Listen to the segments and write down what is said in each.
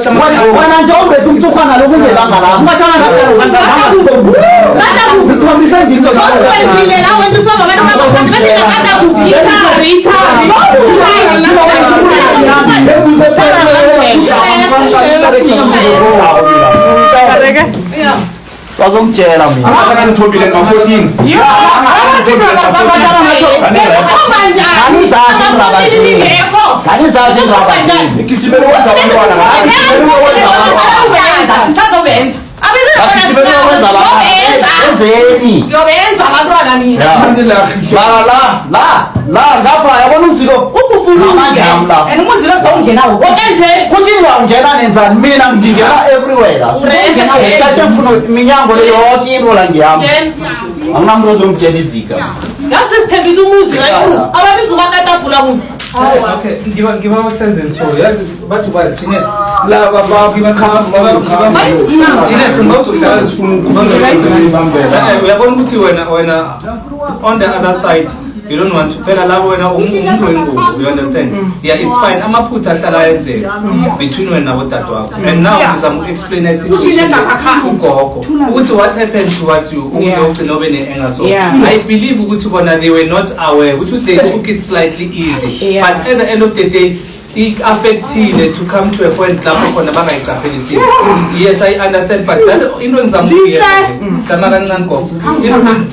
wena nje umbethe umthukwana lokungelanga la ungathana kata kuthambisa ngizo wendile la wena usoma wena bakufana bese kata kuphi wazomtshela mina ngithobile nga 14 igijimele wenza abantwana la ngapha yabona umzilo and umuzilo sawungenawo konke kuthi ngawungena nenzani mina ngingena everywhere la esikhathi ngifuna iminyango le yonke into la ngiyami anginamntu ozongitshela izika ngasisithembisa umuzi ababiza umakatafula muzi okay ngiba senze so yazi bathu bathine laba bakibakhamba ngizokudlala sifuna ukubambela uyabona ukuthi wena on the other side you don't want to phela labo wena umuntu wengubo you understand yeah it's fine amaphutha ahlala yenzeka between wena nabodade wakho and now ngizama explain a situation ugogo ukuthi what happened to what you uzogcina ube ne-anger so I believe ukuthi bona they were not aware which they took it slightly easy but at the end of the day it affected to come to a point lapho khona bangayiqaphelisisi yes I understand but that into engizama ukuyenza sama kancane gogo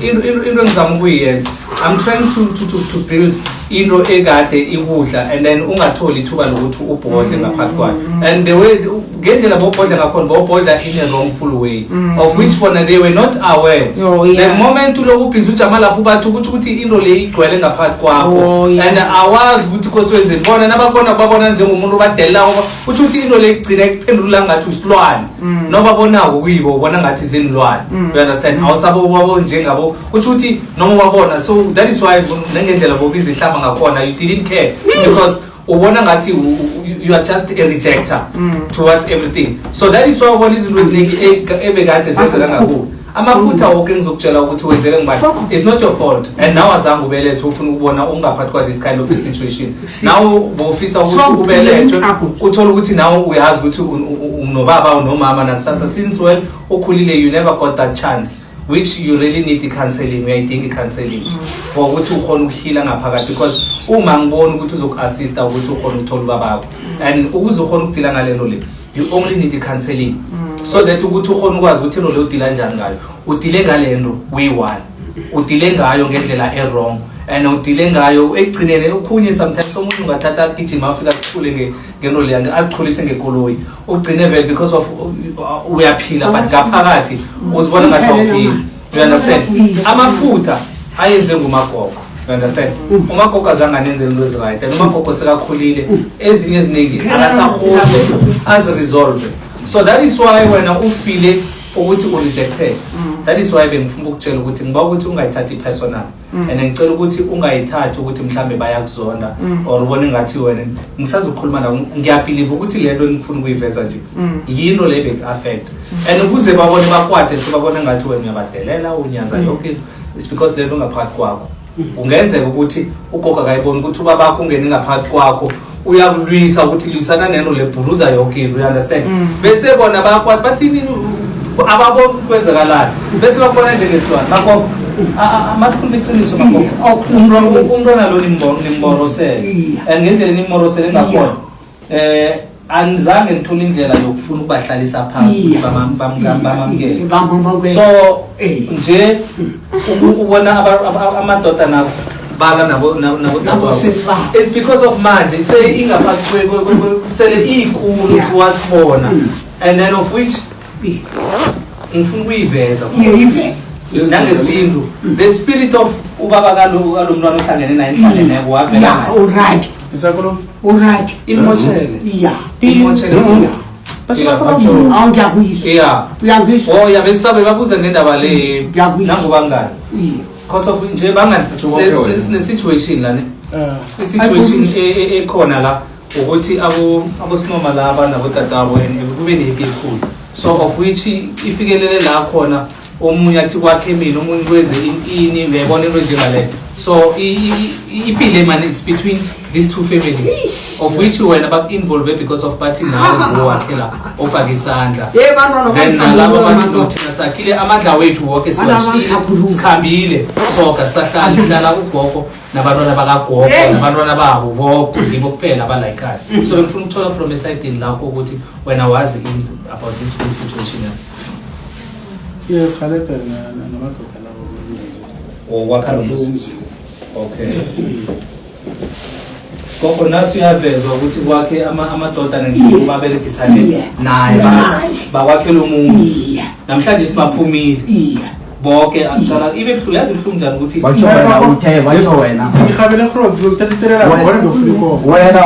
into engizama ukuyenza I'm trying to build into egade ikudla and then ungatholi ithuba lokuthi ubhodle ngaphakathi kwayo and the way ngendlela bobhodla ngakhona bobhodla in a wrongful way of which bona they were not aware the moment lokubhiza ujama lapho bathi ukuthi into le igcwele ngaphakathi kwakho and awazi ukuthi koswenzeni bona nabakona babona njengomuntu badelela ukuthi into le igcina ikuphendula ngathi usilwane noba bonako kuyibo ubona ngathi izinilwane you understand awusabo babo njengabo ukuthi noma babona so that is why ngendlela bobiza ihlamba ngakhona you didn't care because ubona ngathi you are just a rejecter towards everything so that is why ubona izinto eziningi ebekade senzeka ngakubo amaphutha wonke ngizokutshela ukuthi wenzeke ngibani it's not your fault and now azange ubelethe ufuna ukubona ungaphathi kwa this kind of a situation now bofisa ukuthi ubelethwe uthola ukuthi now uyazi ukuthi unobaba unomama nakusasa since well ukhulile you never got that chance which you really need the counseling uyayidinga counseling for ukuthi ukhona ukuhila ngaphakathi because uma ngibona ukuthi uzokuassista ukuthi ukhona ukuthola babakho and ukuze ukhona ukudila ngalento le you only need the counseling so that ukuthi ukhona ukwazi ukuthi lo udila kanjani ngayo udile ngalento we1 udile ngayo ngendlela wrong and udile ngayo egcinene ukhunye sometimes umuntu ungathatha igijima afika kuthule ngento le yange azichulise ngekoloyi ugcine vele because of uyaphila but ngaphakathi uzibona ngathi awuphili you understand amaphutha ayenze ngumagogo you understand umagogo azange nenze into eziright and umagogo sekakhulile ezinye eziningi akasahole aziresolve so that is why wena ufile ukuthi urejected that is why bengifuna ukutshela ukuthi ngiba ukuthi ungayithathi personal and ngicela ukuthi ungayithathi ukuthi mhlambe bayakuzonda or ubone ngathi wena ngisazokhuluma nawe ngiyabelieve ukuthi lento engifuna ukuyiveza nje yino le big affect and ukuze babone bakwade so babone ngathi wena uyabadelela unyaza yonke it's because lento ngaphakathi kwakho ungenzeka ukuthi ugogo akayibona ukuthi ubabakho ungene ngaphakathi kwakho uyakulwisa ukuthi lwisana neno lebhuluza yonke into you understand bese bona bakwade bathini ababona ukwenzakalana bese babona njengesilwane bakho amasikhulu iqiniso bakho umntwana lo nimborosele and ngendlela nimborosele ngakhona anizange ngithola indlela yokufuna ukubahlalisa phansi bamamkele so nje ubona amadoda nabo bala nabo it's because of manje say ingaphathi sele ikhulu towards bona and then of which ngifuna ukuyiveza nangesintu the spirit of ubaba kalomntwana ohlangene naye enhlangeneko wavela right isakhuluma right imoshele imoshele oh yeah besabe babuza ngendaba le nangobangani because of nje bangani sine situation la ne situation ekhona la ukuthi abosinoma laba nabodadabo and kube nempi ekhulu so of which ifikelele la khona omunye athi kwakhe mina umuntu kwenze ini ngiyabona into njengale So ipile man, it's between these two families, of which were involved because of party now go akela ofaka isandla. Then nalabo bathi nothina sakhile amandla wethu wonke siwashile sikhambile soka sahlala sihlala ugogo nabantwana bakagogo nabantwana babo bonke ngibo kuphela abalayikhayo. So ngifuna ukuthola from a side in lapho ukuthi wena wazi about this whole situation. Yes, khalepe namadoda lawo. Or what kind of okay. Koko nasu yavezwa ukuthi kwakhe amadoda nentombi baberekisane naye bawakhela umuzi. Namhlanje sibaphumile. Bonke aqala ibe buhlungu yazi buhlungu njani ukuthi batsho wena Ngikhabela crop ukuthathela wena ngofiko. Wena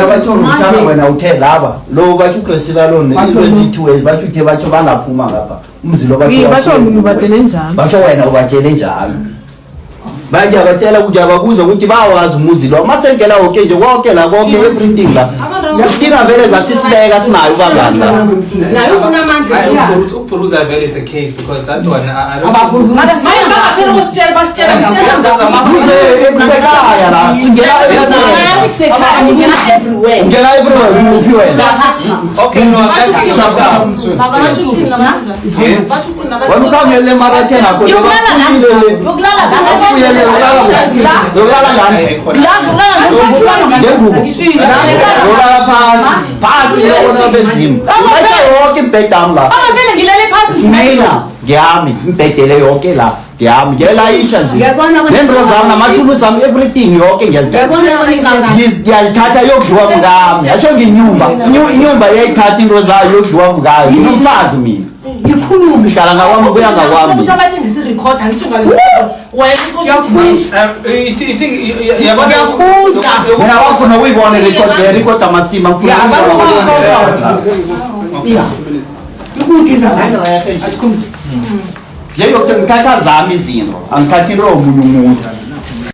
batsho umtshana wena uthe laba lo batsho uKhristina lo ne-2 ways batsho bangaphuma ngapha umzilo batsho ubatshele njalo batsho wena ubatshele njalo manje abatshela ukuthi ababuza ukuthi bawazi umuzi lo masengela wonke nje wonke la konke everything la Thina vele zasisibeka sinayo bangani la nayo kunamandla ukuphuruza vele it's a case because that one I don't abaphuruza bayafuna ukusitshela basitshela kusekhaya la singena everywhere ngena everywhere uphi wena okay no wanukamele marathena ko yokulala phansi yona bezimo yonke imbhede yami la vele ngilele phasi mina ngiyami imbhedele yonke la ngiyami ngelayitsha nje nento zami namathulusi ami everything yonke ngiyalithatha yokudliwa ngami yasho inyumba yayithatha into zayo yokudliwa ngayo ngumfazi mina ngikhuluma ihlala ngakwami kuya ngakwami ukuthi abathi ngisirecorda ngisho ngalo mina wafuna uyibone record amasima ngifuna nje yokuthi ngithatha zami izinto angithathi into yomunye umuntu